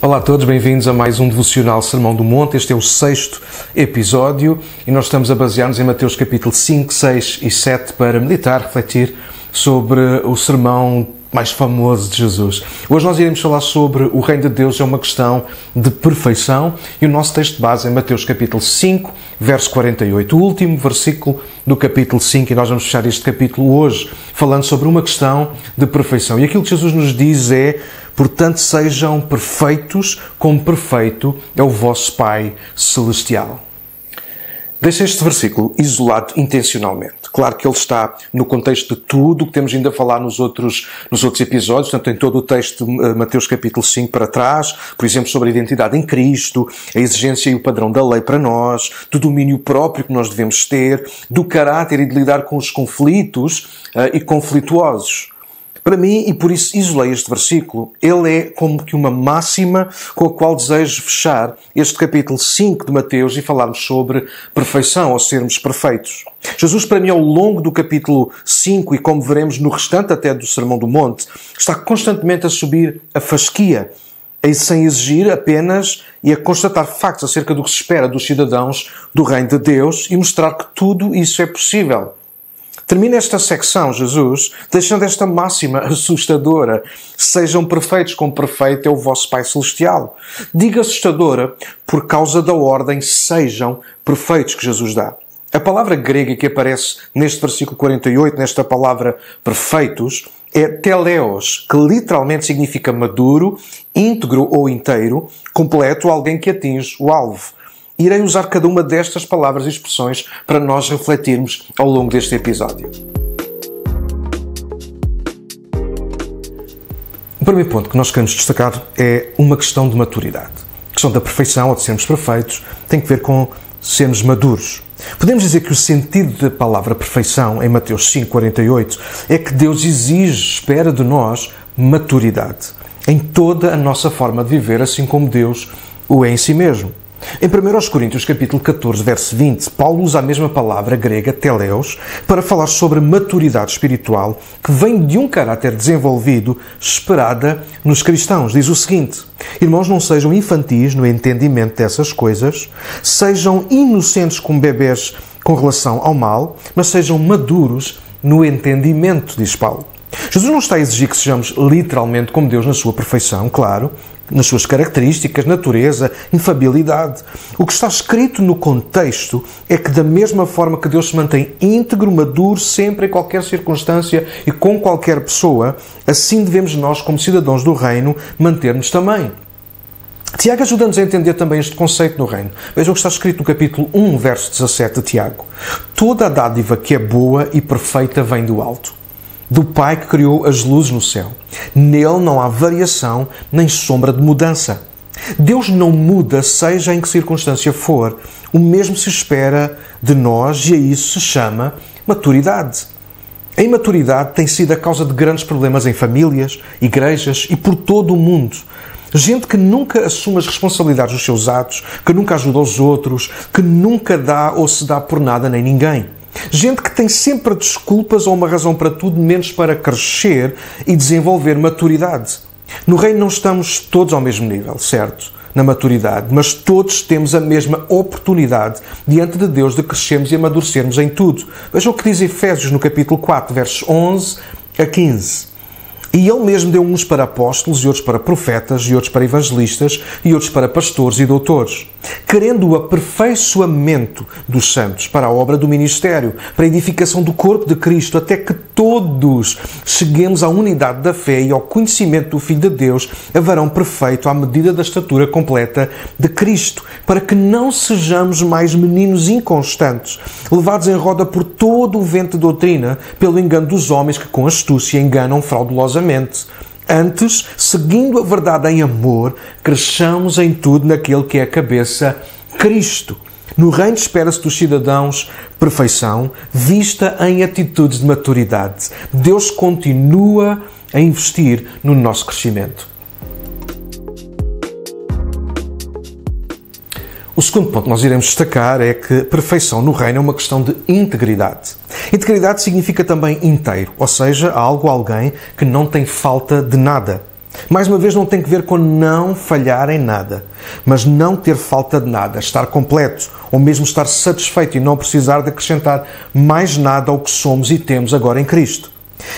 Olá a todos, bem-vindos a mais um devocional Sermão do Monte. Este é o 6º episódio e nós estamos a basear-nos em Mateus capítulo 5, 6 e 7 para meditar, refletir sobre o sermão mais famoso de Jesus. Hoje nós iremos falar sobre o reino de Deus, é uma questão de perfeição, e o nosso texto de base é Mateus capítulo 5, verso 48, o último versículo do capítulo 5, e nós vamos fechar este capítulo hoje falando sobre uma questão de perfeição. E aquilo que Jesus nos diz é: portanto, sejam perfeitos, como perfeito é o vosso Pai Celestial. Deixei este versículo isolado intencionalmente. Claro que ele está no contexto de tudo o que temos ainda a falar nos outros episódios, portanto, em todo o texto de Mateus capítulo 5 para trás, por exemplo, sobre a identidade em Cristo, a exigência e o padrão da lei para nós, do domínio próprio que nós devemos ter, do caráter e de lidar com os conflitos e conflituosos. Para mim, e por isso isolei este versículo, ele é como que uma máxima com a qual desejo fechar este capítulo 5 de Mateus e falarmos sobre perfeição, ou sermos perfeitos. Jesus, para mim, ao longo do capítulo 5, e como veremos no restante até do Sermão do Monte, está constantemente a subir a fasquia, sem exigir apenas e a constatar factos acerca do que se espera dos cidadãos do reino de Deus e mostrar que tudo isso é possível. Termina esta secção, Jesus, deixando esta máxima assustadora: sejam perfeitos, como perfeito é o vosso Pai Celestial. Digo assustadora por causa da ordem sejam perfeitos que Jesus dá. A palavra grega que aparece neste versículo 48, nesta palavra perfeitos, é teleos, que literalmente significa maduro, íntegro ou inteiro, completo, alguém que atinge o alvo. Irei usar cada uma destas palavras e expressões para nós refletirmos ao longo deste episódio. O primeiro ponto que nós queremos destacar é uma questão de maturidade. A questão da perfeição, ou de sermos perfeitos, tem que ver com sermos maduros. Podemos dizer que o sentido da palavra perfeição, em Mateus 5,48, é que Deus exige, espera de nós, maturidade em toda a nossa forma de viver, assim como Deus o é em si mesmo. Em 1 Coríntios capítulo 14, verso 20, Paulo usa a mesma palavra grega, teleos, para falar sobre maturidade espiritual que vem de um caráter desenvolvido esperada nos cristãos. Diz o seguinte: irmãos, não sejam infantis no entendimento dessas coisas, sejam inocentes como bebés com relação ao mal, mas sejam maduros no entendimento, diz Paulo. Jesus não está a exigir que sejamos literalmente como Deus na sua perfeição, claro, nas suas características, natureza, infabilidade. O que está escrito no contexto é que da mesma forma que Deus se mantém íntegro, maduro, sempre, em qualquer circunstância e com qualquer pessoa, assim devemos nós, como cidadãos do reino, manter-nos também. Tiago ajuda-nos a entender também este conceito no reino. Vejam o que está escrito no capítulo 1, verso 17 de Tiago. Toda a dádiva que é boa e perfeita vem do alto, do Pai que criou as luzes no céu. Nele não há variação nem sombra de mudança. Deus não muda, seja em que circunstância for. O mesmo se espera de nós e a isso se chama maturidade. A imaturidade tem sido a causa de grandes problemas em famílias, igrejas e por todo o mundo. Gente que nunca assume as responsabilidades dos seus atos, que nunca ajuda os outros, que nunca dá ou se dá por nada nem ninguém. Gente que tem sempre desculpas ou uma razão para tudo, menos para crescer e desenvolver maturidade. No reino não estamos todos ao mesmo nível, certo? Na maturidade, mas todos temos a mesma oportunidade diante de Deus de crescermos e amadurecermos em tudo. Vejam o que diz Efésios no capítulo 4, versos 11 a 15. E Ele mesmo deu uns para apóstolos, e outros para profetas, e outros para evangelistas, e outros para pastores e doutores, querendo o aperfeiçoamento dos santos para a obra do ministério, para a edificação do corpo de Cristo, até que todos cheguemos à unidade da fé e ao conhecimento do Filho de Deus, a varão perfeito à medida da estatura completa de Cristo, para que não sejamos mais meninos inconstantes, levados em roda por todo o vento de doutrina, pelo engano dos homens que com astúcia enganam fraudulosamente. Antes, seguindo a verdade em amor, cresçamos em tudo naquele que é a cabeça, Cristo. No reino espera-se dos cidadãos perfeição, vista em atitudes de maturidade. Deus continua a investir no nosso crescimento. O segundo ponto que nós iremos destacar é que perfeição no reino é uma questão de integridade. Integridade significa também inteiro, ou seja, algo, alguém que não tem falta de nada. Mais uma vez, não tem que ver com não falhar em nada, mas não ter falta de nada, estar completo, ou mesmo estar satisfeito e não precisar de acrescentar mais nada ao que somos e temos agora em Cristo.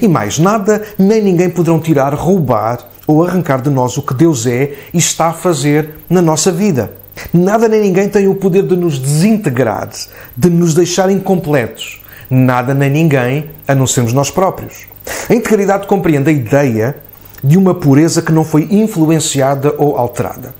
E mais nada, nem ninguém poderão tirar, roubar ou arrancar de nós o que Deus é e está a fazer na nossa vida. Nada nem ninguém tem o poder de nos desintegrar, de nos deixar incompletos. Nada nem ninguém, a não sermos nós próprios. A integridade compreende a ideia de uma pureza que não foi influenciada ou alterada.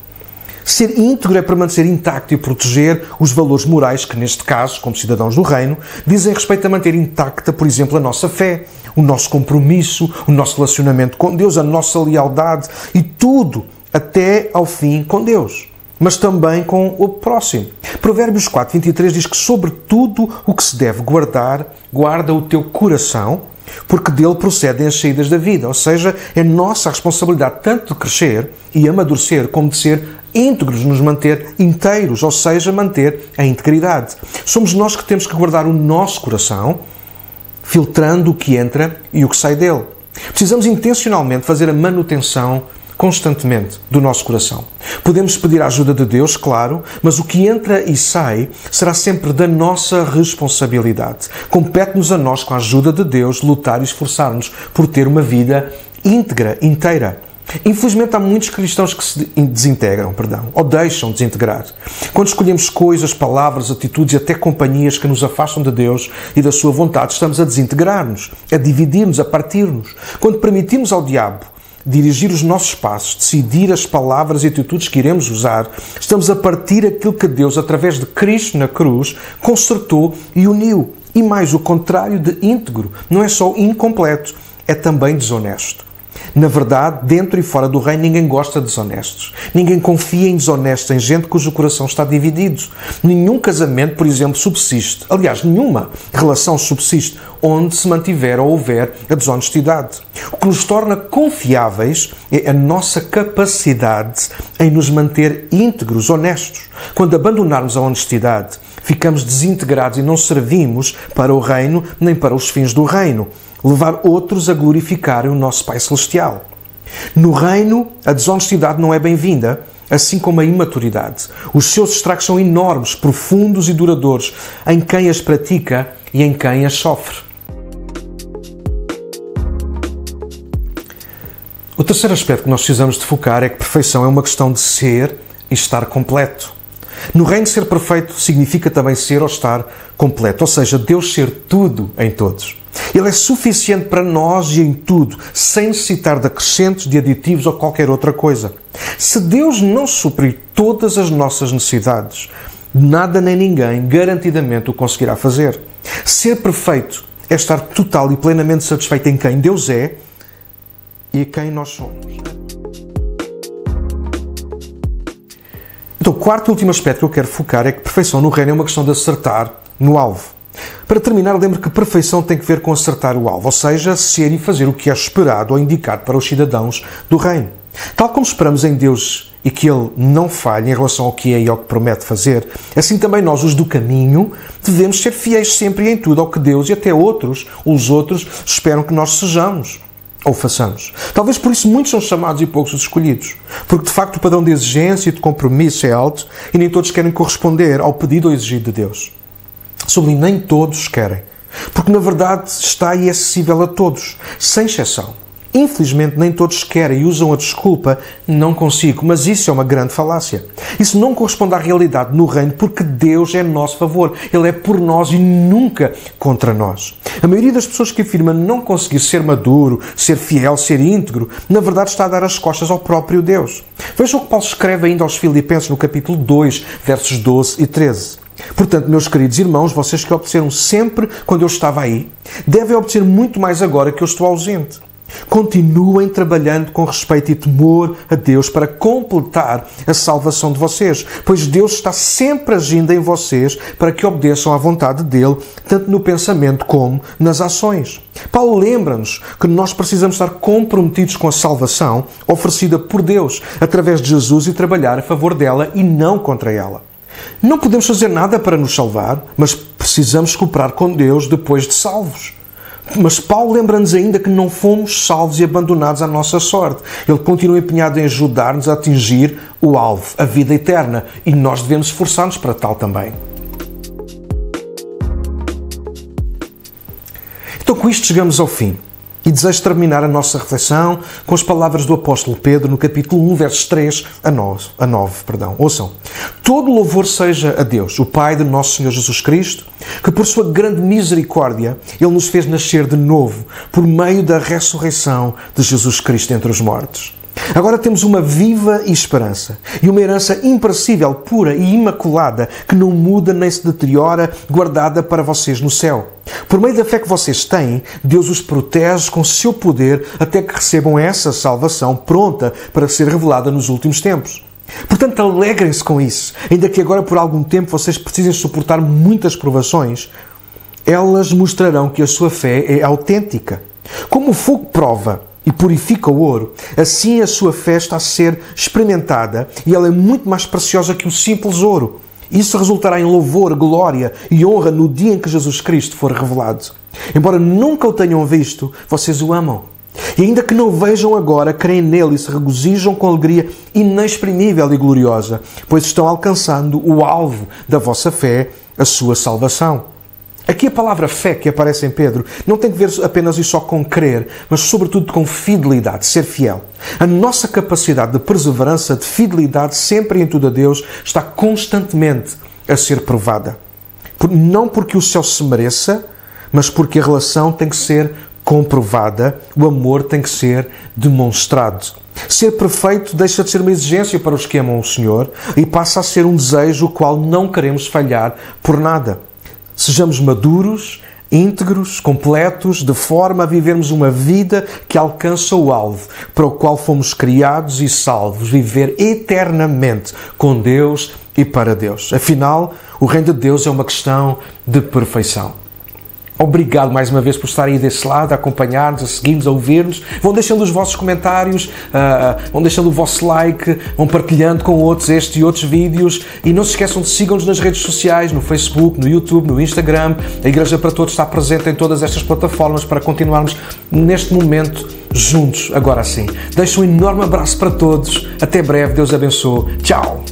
Ser íntegro é permanecer intacto e proteger os valores morais que, neste caso, como cidadãos do reino, dizem respeito a manter intacta, por exemplo, a nossa fé, o nosso compromisso, o nosso relacionamento com Deus, a nossa lealdade e tudo até ao fim com Deus, mas também com o próximo. Provérbios 4:23 diz que sobre tudo o que se deve guardar, guarda o teu coração, porque dele procedem as saídas da vida. Ou seja, é nossa responsabilidade tanto de crescer e amadurecer como de ser íntegros, nos manter inteiros, ou seja, manter a integridade. Somos nós que temos que guardar o nosso coração, filtrando o que entra e o que sai dele. Precisamos intencionalmente fazer a manutenção constantemente do nosso coração. Podemos pedir a ajuda de Deus, claro, mas o que entra e sai será sempre da nossa responsabilidade. Compete-nos a nós, com a ajuda de Deus, lutar e esforçar-nos por ter uma vida íntegra, inteira. Infelizmente há muitos cristãos que se desintegram, ou deixam desintegrar. Quando escolhemos coisas, palavras, atitudes e até companhias que nos afastam de Deus e da sua vontade, estamos a desintegrar-nos, a dividir-nos, a partir-nos. Quando permitimos ao diabo dirigir os nossos passos, decidir as palavras e atitudes que iremos usar, estamos a partir aquilo que Deus, através de Cristo na cruz, consertou e uniu. E mais, o contrário de íntegro não é só incompleto, é também desonesto. Na verdade, dentro e fora do reino, ninguém gosta de desonestos. Ninguém confia em desonestos, em gente cujo coração está dividido. Nenhum casamento, por exemplo, subsiste. Aliás, nenhuma relação subsiste onde se mantiver ou houver a desonestidade. O que nos torna confiáveis é a nossa capacidade em nos manter íntegros, honestos. Quando abandonarmos a honestidade, ficamos desintegrados e não servimos para o reino nem para os fins do reino. Levar outros a glorificarem o nosso Pai Celestial. No reino, a desonestidade não é bem-vinda, assim como a imaturidade. Os seus estragos são enormes, profundos e duradouros, em quem as pratica e em quem as sofre. O terceiro aspecto que nós precisamos de focar é que perfeição é uma questão de ser e estar completo. No reino, ser perfeito significa também ser ou estar completo, ou seja, Deus ser tudo em todos. Ele é suficiente para nós e em tudo, sem necessitar de acrescentos, de aditivos ou qualquer outra coisa. Se Deus não suprir todas as nossas necessidades, nada nem ninguém garantidamente o conseguirá fazer. Ser perfeito é estar total e plenamente satisfeito em quem Deus é e quem nós somos. Então, o quarto e último aspecto que eu quero focar é que perfeição no reino é uma questão de acertar no alvo. Para terminar, lembro que perfeição tem que ver com acertar o alvo, ou seja, ser e fazer o que é esperado ou indicado para os cidadãos do reino. Tal como esperamos em Deus e que Ele não falhe em relação ao que é e ao que promete fazer, assim também nós, os do caminho, devemos ser fiéis sempre e em tudo ao que Deus e até os outros, esperam que nós sejamos ou façamos. Talvez por isso muitos são chamados e poucos os escolhidos, porque de facto o padrão de exigência e de compromisso é alto e nem todos querem corresponder ao pedido ou exigido de Deus. Sublinho, nem todos querem, porque na verdade está e é acessível a todos, sem exceção. Infelizmente, nem todos querem e usam a desculpa não consigo, mas isso é uma grande falácia. Isso não corresponde à realidade no reino, porque Deus é a nosso favor. Ele é por nós e nunca contra nós. A maioria das pessoas que afirma não conseguir ser maduro, ser fiel, ser íntegro, na verdade está a dar as costas ao próprio Deus. Vejam o que Paulo escreve ainda aos Filipenses no capítulo 2, versos 12 e 13. Portanto, meus queridos irmãos, vocês que obedeceram sempre quando eu estava aí, devem obedecer muito mais agora que eu estou ausente. Continuem trabalhando com respeito e temor a Deus para completar a salvação de vocês, pois Deus está sempre agindo em vocês para que obedeçam à vontade dele, tanto no pensamento como nas ações. Paulo lembra-nos que nós precisamos estar comprometidos com a salvação oferecida por Deus através de Jesus e trabalhar a favor dela e não contra ela. Não podemos fazer nada para nos salvar, mas precisamos cooperar com Deus depois de salvos. Mas Paulo lembra-nos ainda que não fomos salvos e abandonados à nossa sorte. Ele continua empenhado em ajudar-nos a atingir o alvo, a vida eterna. E nós devemos esforçar-nos para tal também. Então, com isto chegamos ao fim. E desejo terminar a nossa reflexão com as palavras do apóstolo Pedro no capítulo 1, versos 3 a 9. Ouçam. Todo louvor seja a Deus, o Pai de nosso Senhor Jesus Cristo, que por sua grande misericórdia, Ele nos fez nascer de novo por meio da ressurreição de Jesus Cristo entre os mortos. Agora temos uma viva esperança e uma herança imperecível, pura e imaculada, que não muda nem se deteriora, guardada para vocês no céu. Por meio da fé que vocês têm, Deus os protege com seu poder até que recebam essa salvação pronta para ser revelada nos últimos tempos. Portanto, alegrem-se com isso. Ainda que agora por algum tempo vocês precisem suportar muitas provações, elas mostrarão que a sua fé é autêntica. Como o fogo prova e purifica o ouro, assim a sua fé está a ser experimentada e ela é muito mais preciosa que o simples ouro. Isso resultará em louvor, glória e honra no dia em que Jesus Cristo for revelado. Embora nunca o tenham visto, vocês o amam. E ainda que não o vejam agora, creem nele e se regozijam com alegria inexprimível e gloriosa, pois estão alcançando o alvo da vossa fé, a sua salvação. Aqui a palavra fé que aparece em Pedro não tem que ver apenas e só com crer, mas sobretudo com fidelidade, ser fiel. A nossa capacidade de perseverança, de fidelidade sempre e em tudo a Deus está constantemente a ser provada. Não porque o céu se mereça, mas porque a relação tem que ser comprovada, o amor tem que ser demonstrado. Ser perfeito deixa de ser uma exigência para os que amam o Senhor e passa a ser um desejo o qual não queremos falhar por nada. Sejamos maduros, íntegros, completos, de forma a vivermos uma vida que alcança o alvo para o qual fomos criados e salvos, viver eternamente com Deus e para Deus. Afinal, o reino de Deus é uma questão de perfeição. Obrigado mais uma vez por estarem aí desse lado, a acompanhar-nos, a seguir-nos, a ouvir-nos. Vão deixando os vossos comentários, vão deixando o vosso like, vão partilhando com outros este e outros vídeos. E não se esqueçam de sigam-nos nas redes sociais, no Facebook, no YouTube, no Instagram. A Igreja para Todos está presente em todas estas plataformas para continuarmos neste momento juntos, agora sim. Deixo um enorme abraço para todos. Até breve. Deus abençoe. Tchau!